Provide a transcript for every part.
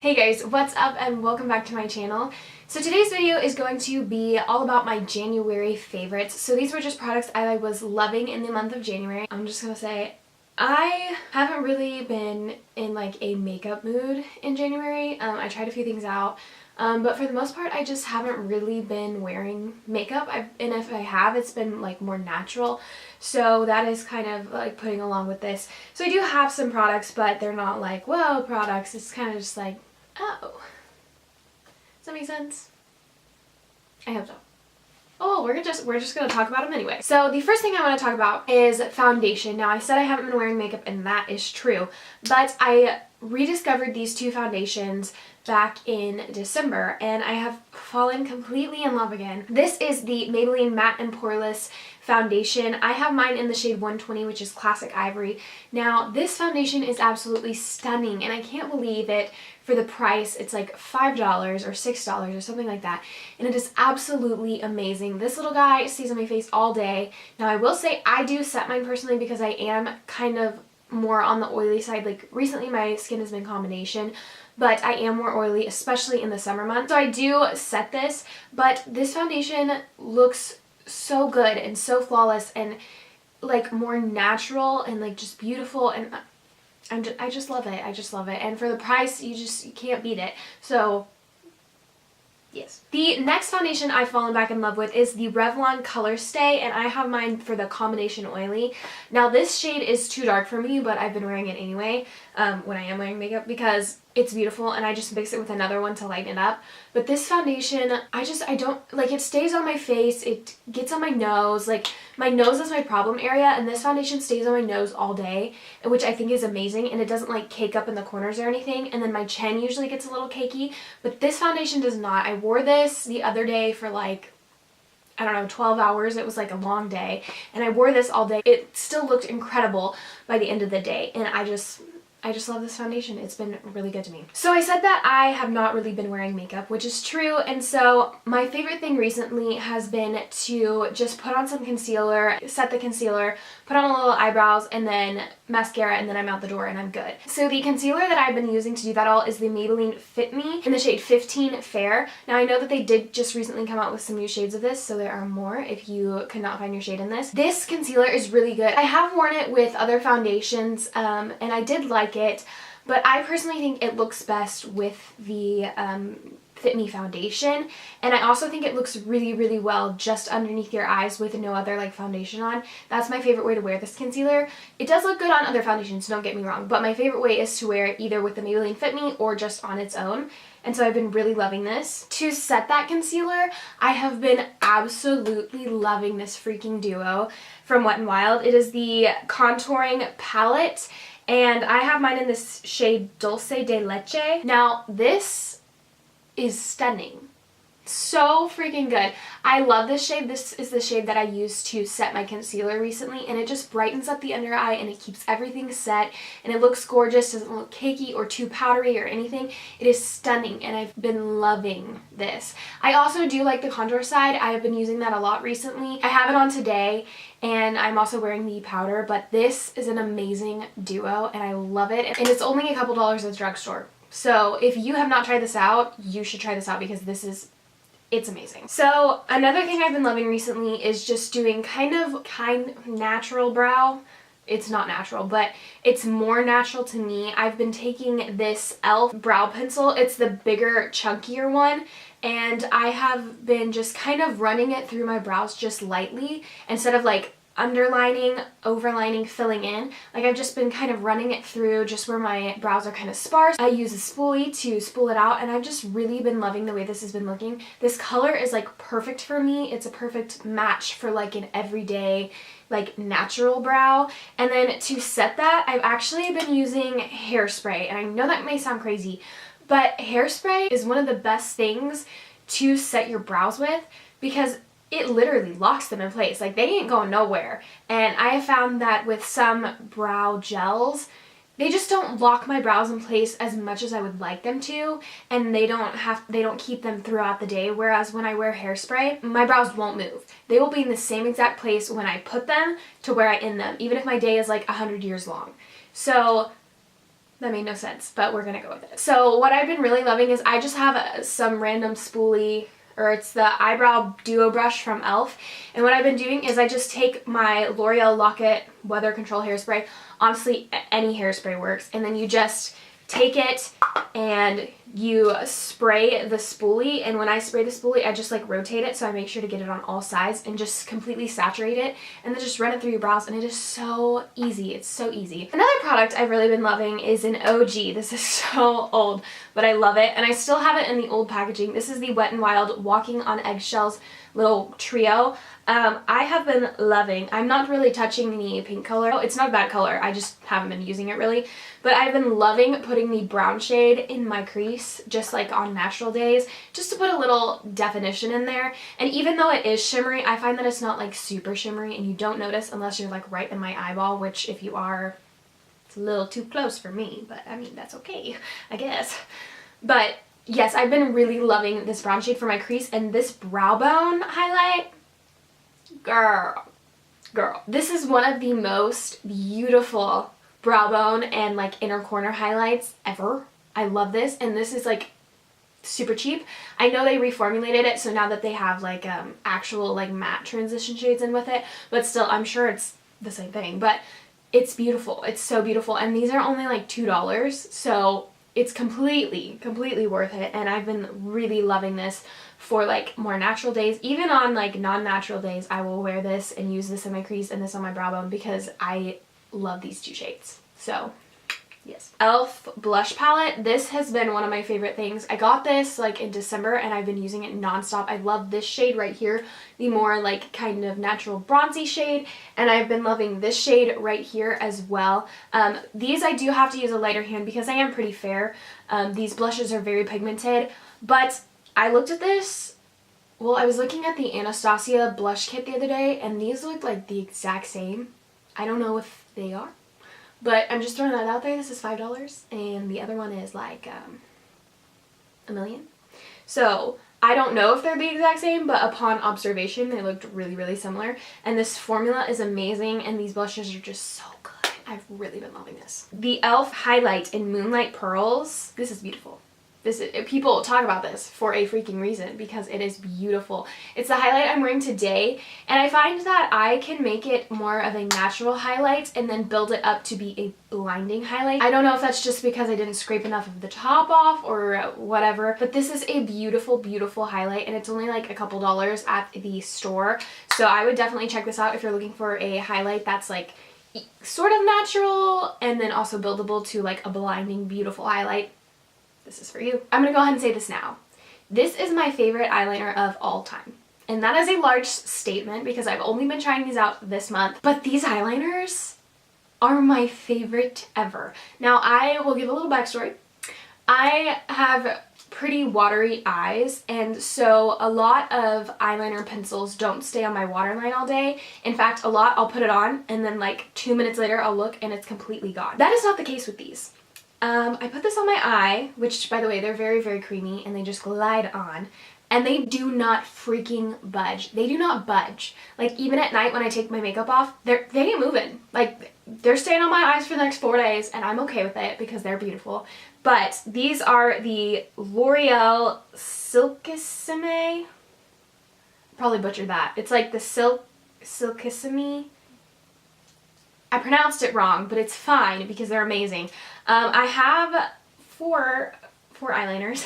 Hey guys, what's up and welcome back to my channel. So today's video is going to be all about my January favorites. So these were just products I was loving in the month of January. I'm just gonna say I haven't really been in like a makeup mood in January. I tried a few things out, but for the most part I just haven't really been wearing makeup. And if I have, it's been like more natural. So that is kind of like putting along with this. So I do have some products, but they're not like, whoa, products. It's kind of just like, oh. Does that make sense? I hope so. Oh, we're just gonna talk about them anyway. So the first thing I want to talk about is foundation. Now I said I haven't been wearing makeup and that is true, but I rediscovered these two foundations back in December and I have fallen completely in love again. This is the Maybelline Matte and Poreless foundation. I have mine in the shade 120, which is classic ivory. Now this foundation is absolutely stunning and I can't believe it. For the price, it's like $5 or $6 or something like that, and it is absolutely amazing. This little guy stays on my face all day. Now I will say I do set mine personally because I am kind of more on the oily side. Like recently my skin has been combination, but I am more oily, especially in the summer months. So I do set this, but this foundation looks so good and so flawless and like more natural and like just beautiful, and I just love it. I just love it. And for the price, you can't beat it. So yes. The next foundation I've fallen back in love with is the Revlon Colorstay, and I have mine for the combination oily. Now this shade is too dark for me, but I've been wearing it anyway when I am wearing makeup because it's beautiful, and I just mix it with another one to lighten it up. But this foundation, I don't, like, it stays on my face, it gets on my nose, like, my nose is my problem area, and this foundation stays on my nose all day, which I think is amazing, and it doesn't, like, cake up in the corners or anything, and then my chin usually gets a little cakey, but this foundation does not. I wore this the other day for, like, I don't know, 12 hours. It was like a long day, and I wore this all day. It still looked incredible by the end of the day, and I just love this foundation. It's been really good to me. So I said that I have not really been wearing makeup, which is true, and so my favorite thing recently has been to just put on some concealer, set the concealer, put on a little eyebrows, and then mascara, and then I'm out the door and I'm good. So the concealer that I've been using to do that all is the Maybelline Fit Me in the shade 15 Fair. Now I know that they did just recently come out with some new shades of this, so there are more if you could not find your shade in this. This concealer is really good. I have worn it with other foundations, and I did like it, but I personally think it looks best with the Fit Me foundation, and I also think it looks really, really well just underneath your eyes with no other like foundation on. That's my favorite way to wear this concealer. It does look good on other foundations, don't get me wrong, but my favorite way is to wear it either with the Maybelline Fit Me or just on its own. And so I've been really loving this. To set that concealer, I have been absolutely loving this freaking duo from Wet n Wild. It is the contouring palette, and I have mine in this shade Dulce de Leche. Now this is stunning. So freaking good. I love this shade. This is the shade that I used to set my concealer recently, and it just brightens up the under eye and it keeps everything set and it looks gorgeous. Doesn't look cakey or too powdery or anything. It is stunning and I've been loving this. I also do like the contour side. I have been using that a lot recently. I have it on today and I'm also wearing the powder, but this is an amazing duo and I love it, and it's only a couple dollars at the drugstore. So if you have not tried this out, you should try this out because it's amazing. So another thing I've been loving recently is just doing kind of natural brow. It's not natural, but it's more natural to me. I've been taking this e.l.f. brow pencil. It's the bigger, chunkier one, and I have been just kind of running it through my brows just lightly instead of like underlining, overlining, filling in. Like I've just been kind of running it through just where my brows are kind of sparse. I use a spoolie to spool it out, and I've just really been loving the way this has been looking. This color is like perfect for me. It's a perfect match for like an everyday like natural brow. And then to set that, I've actually been using hairspray, and I know that may sound crazy, but hairspray is one of the best things to set your brows with because it literally locks them in place. Like they ain't going nowhere. And I have found that with some brow gels, they just don't lock my brows in place as much as I would like them to, and they don't keep them throughout the day. Whereas when I wear hairspray, my brows won't move. They will be in the same exact place when I put them to where I end them, even if my day is like 100 years long. So That made no sense, but we're gonna go with it. So what I've been really loving is I just have some random spoolie, or it's the eyebrow duo brush from e.l.f. And what I've been doing is I just take my L'Oreal Lock-It Weather Control Hairspray. Honestly, any hairspray works. And then you just take it and you spray the spoolie, and when I spray the spoolie I just like rotate it so I make sure to get it on all sides and just completely saturate it, and then just run it through your brows, and it is so easy. It's so easy. Another product I've really been loving is an OG. This is so old, but I love it, and I still have it in the old packaging. This is the Wet n Wild Walking on Eggshells little trio. I have been loving, I'm not really touching the pink color. It's not a bad color, I just haven't been using it really. But I've been loving putting the brown shade in my crease, just like on natural days, just to put a little definition in there. And even though it is shimmery, I find that it's not like super shimmery, and you don't notice unless you're like right in my eyeball, which if you are, it's a little too close for me, but I mean, that's okay, I guess. But yes, I've been really loving this brown shade for my crease, and this brow bone highlight, girl, this is one of the most beautiful brow bone and like inner corner highlights ever. I love this, and this is like super cheap. I know they reformulated it, so now that they have like actual like matte transition shades in with it, but still I'm sure it's the same thing, but it's beautiful. It's so beautiful, and these are only like $2, so it's completely worth it. And I've been really loving this for like more natural days. Even on like non-natural days, I will wear this and use this in my crease and this on my brow bone because I love these two shades. So yes. e.l.f. blush palette. This has been one of my favorite things. I got this like in December and I've been using it nonstop. I love this shade right here, the more like kind of natural bronzy shade, and I've been loving this shade right here as well. These I do have to use a lighter hand because I am pretty fair. These blushes are very pigmented, but I looked at this, well, I was looking at the Anastasia blush kit the other day, and these look like the exact same. I don't know if they are, but I'm just throwing that out there. This is $5, and the other one is like $1 million. So I don't know if they're the exact same, but upon observation, they looked really similar. And this formula is amazing, and these blushes are just so good. I've really been loving this. The e.l.f. highlight in Moonlight Pearls. This is beautiful. People talk about this for a freaking reason because it is beautiful. It's the highlight I'm wearing today, and I find that I can make it more of a natural highlight and then build it up to be a blinding highlight. I don't know if that's just because I didn't scrape enough of the top off or whatever, but this is a beautiful highlight, and it's only like a couple dollars at the store. So I would definitely check this out if you're looking for a highlight that's like sort of natural and then also buildable to like a blinding beautiful highlight. This is for you. I'm gonna go ahead and say this now. This is my favorite eyeliner of all time. And that is a large statement because I've only been trying these out this month, but these eyeliners are my favorite ever. Now I will give a little backstory. I have pretty watery eyes, and so a lot of eyeliner pencils don't stay on my waterline all day. In fact, a lot I'll put it on and then like 2 minutes later I'll look and it's completely gone. That is not the case with these. I put this on my eye, which by the way, they're very creamy and they just glide on, and they do not freaking budge. They do not budge. Like even at night when I take my makeup off, they ain't moving. Like they're staying on my eyes for the next 4 days, and I'm okay with it because they're beautiful. But these are the L'Oreal Silkissime. Probably butchered that. It's like the silkissime. I pronounced it wrong, but it's fine because they're amazing. I have four eyeliners.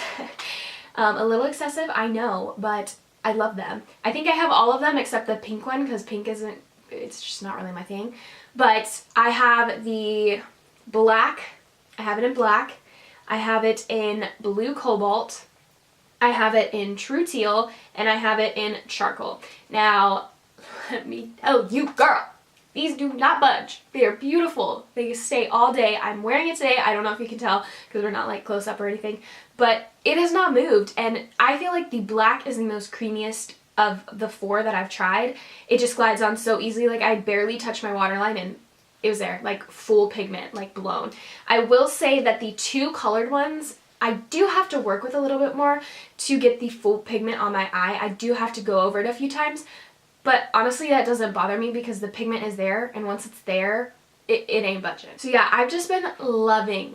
A little excessive, I know, but I love them. I think I have all of them except the pink one because pink isn't, it's just not really my thing. But I have the black, I have it in black, I have it in blue cobalt, I have it in true teal, and I have it in charcoal. Now, let me tell you, girl, these do not budge. They are beautiful. They stay all day. I'm wearing it today. I don't know if you can tell because we're not like close up or anything, but it has not moved. And I feel like the black is the most creamiest of the four that I've tried. It just glides on so easily. Like I barely touched my waterline and it was there, like full pigment, like blown. I will say that the two colored ones, I do have to work with a little bit more to get the full pigment on my eye. I do have to go over it a few times. But honestly, that doesn't bother me because the pigment is there, and once it's there, it ain't budging. So yeah, I've just been loving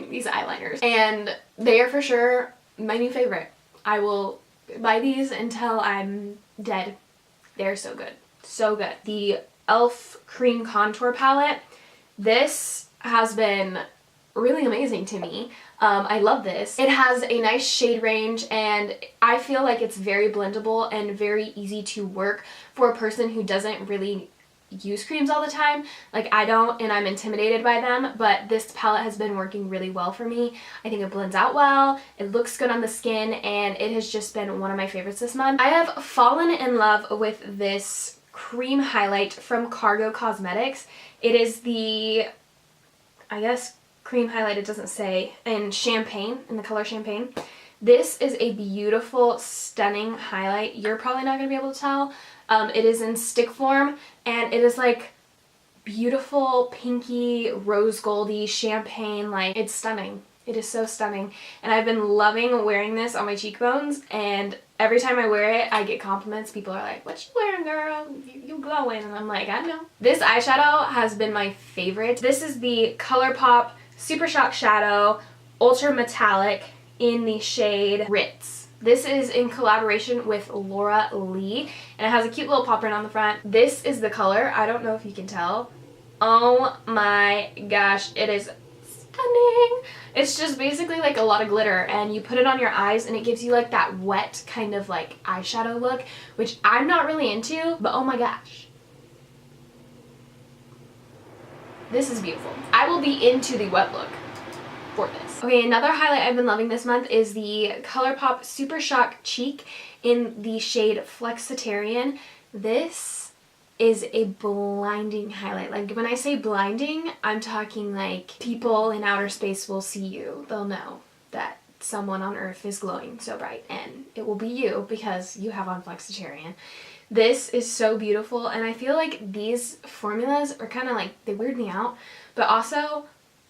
these eyeliners, and they are for sure my new favorite. I will buy these until I'm dead. They're so good. So good. The e.l.f. Cream Contour Palette. This has been really amazing to me. I love this. It has a nice shade range, and I feel like it's very blendable and very easy to work for a person who doesn't really use creams all the time. Like I don't, and I'm intimidated by them, but this palette has been working really well for me. I think it blends out well, it looks good on the skin, and it has just been one of my favorites this month. I have fallen in love with this cream highlight from Cargo Cosmetics. It is the, I guess, cream highlight, it doesn't say, in Champagne, in the color Champagne. This is a beautiful, stunning highlight. You're probably not going to be able to tell. It is in stick form, and it is like beautiful, pinky, rose goldy, champagne, like it's stunning. It is so stunning, and I've been loving wearing this on my cheekbones, and every time I wear it, I get compliments. People are like, what you wearing, girl? You glowing. And I'm like, I don't know. This eyeshadow has been my favorite. This is the Colourpop Super Shock Shadow Ultra Metallic in the shade Ritz. This is in collaboration with Laura Lee, and it has a cute little pop print on the front. This is the color. I don't know if you can tell. Oh my gosh, it is stunning. It's just basically like a lot of glitter, and you put it on your eyes and it gives you like that wet kind of like eyeshadow look, which I'm not really into, but oh my gosh. This is beautiful. I will be into the wet look for this. Okay, another highlight I've been loving this month is the Colourpop Super Shock Cheek in the shade Flexitarian. This is a blinding highlight. Like when I say blinding, I'm talking like people in outer space will see you. They'll know that someone on Earth is glowing so bright, and it will be you because you have on Flexitarian. This is so beautiful, and I feel like these formulas are kind of like, they weird me out, but also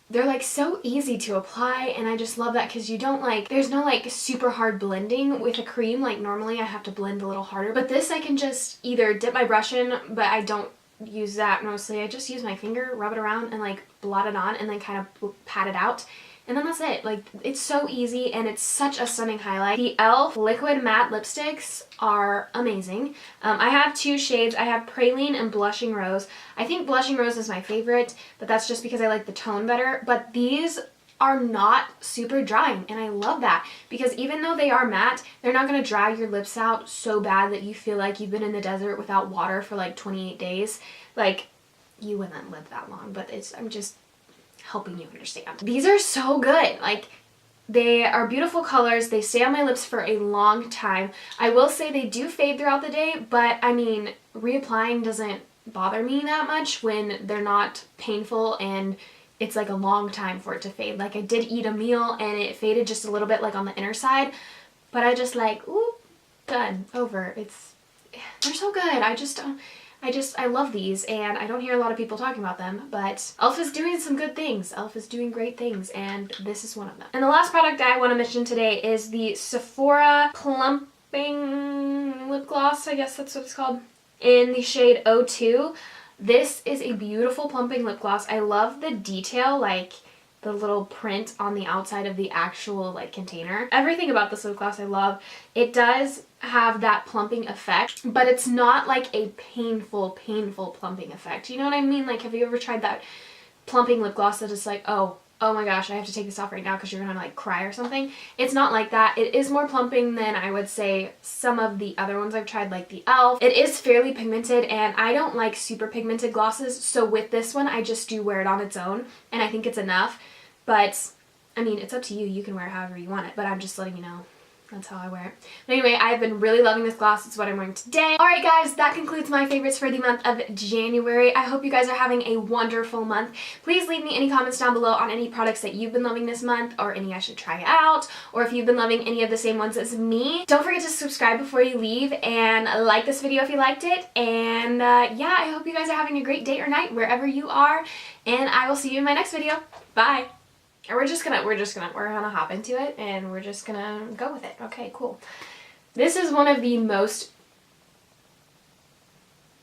they're like so easy to apply, and I just love that because you don't like, there's no like super hard blending with a cream. Like normally I have to blend a little harder, but this I can just either dip my brush in, but I don't use that mostly. I just use my finger, rub it around, and like blot it on, and then kind of pat it out. And then that's it. Like, it's so easy, and it's such a stunning highlight. The e.l.f. Liquid Matte Lipsticks are amazing. I have two shades. I have Praline and Blushing Rose. I think Blushing Rose is my favorite, but that's just because I like the tone better. But these are not super drying, and I love that, because even though they are matte, they're not going to dry your lips out so bad that you feel like you've been in the desert without water for like 28 days. Like, you wouldn't live that long, but I'm just helping you understand. These are so good. Like, they are beautiful colors. They stay on my lips for a long time. I will say they do fade throughout the day, but I mean, reapplying doesn't bother me that much when they're not painful and it's like a long time for it to fade. Like, I did eat a meal and it faded just a little bit, like on the inner side, but I just like, ooh, done, over. They're so good. I love these, and I don't hear a lot of people talking about them, but e.l.f. is doing some good things. e.l.f. is doing great things, and this is one of them. And the last product I want to mention today is the Sephora Plumping Lip Gloss, I guess that's what it's called, in the shade 02. This is a beautiful plumping lip gloss. I love the detail, like the little print on the outside of the actual like container. Everything about this lip gloss I love. It does have that plumping effect, but it's not like a painful plumping effect. You know what I mean? Like, have you ever tried that plumping lip gloss that is like, oh my gosh, I have to take this off right now because you're gonna like cry or something? It's not like that. It is more plumping than I would say some of the other ones I've tried, like the e.l.f. It is fairly pigmented, and I don't like super pigmented glosses, so with this one I just do wear it on its own, and I think it's enough. But I mean, it's up to you. You can wear it however you want it, but I'm just letting you know. That's how I wear it. But anyway, I've been really loving this gloss. It's what I'm wearing today. Alright guys, that concludes my favorites for the month of January. I hope you guys are having a wonderful month. Please leave me any comments down below on any products that you've been loving this month, or any I should try out, or if you've been loving any of the same ones as me. Don't forget to subscribe before you leave, and like this video if you liked it. And yeah, I hope you guys are having a great day or night wherever you are, and I will see you in my next video. Bye! And we're gonna hop into it, and we're just gonna go with it. Okay, cool. This is one of the most